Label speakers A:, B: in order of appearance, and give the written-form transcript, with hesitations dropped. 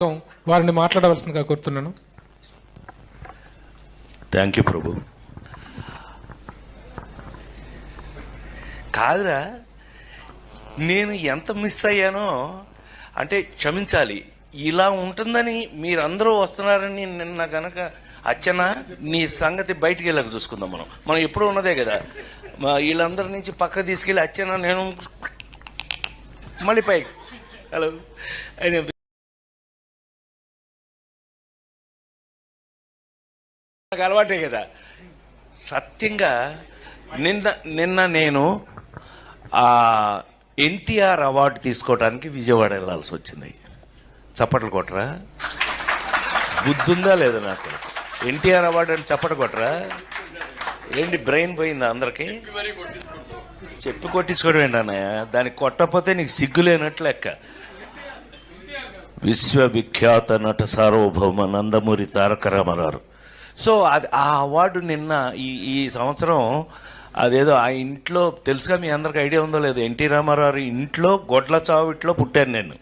A: వారిని మాట్లాడవలసిందిగా కోరుతున్నాను.
B: థ్యాంక్ యూ ప్రభు. కాదురా, నేను ఎంత మిస్ అయ్యానో అంటే క్షమించాలి. ఇలా ఉంటుందని మీరందరూ వస్తున్నారని నిన్న గనక అచ్చనా నీ సంగతి బయటికి వెళ్ళక చూసుకుందాం. మనం ఎప్పుడూ ఉన్నదే కదా. వీళ్ళందరి నుంచి పక్క తీసుకెళ్ళి అచ్చనా నేను మళ్ళీ పైకి హలో నాకు అలవాటే కదా. సత్యంగా నిన్న నేను ఎన్టీఆర్ అవార్డు తీసుకోవడానికి విజయవాడ వెళ్ళాల్సి వచ్చింది. చప్పట్లు కొట్టరా? బుద్ధుందా లేదా నాకు? ఎన్టీఆర్ అవార్డు అని చప్పట్లు కొట్టరా? ఏంటి బ్రెయిన్ పోయిందా అందరికి? చెప్పి కొట్టించుకోవడం ఏంటన్నయ్య? దానికి కొట్టకపోతే నీకు సిగ్గులేనట్లు లెక్క. విశ్వవిఖ్యాత నట సార్వభౌమ నందమూరి తారక రామారావు. సో అది ఆ అవార్డు నిన్న ఈ సంవత్సరం అదేదో ఆ ఇంట్లో తెలుసుగా, మీ అందరికి ఐడియా ఉందో లేదో, ఎన్టీ రామారావు ఇంట్లో గొడ్ల చావిట్లో పుట్టాను నేను.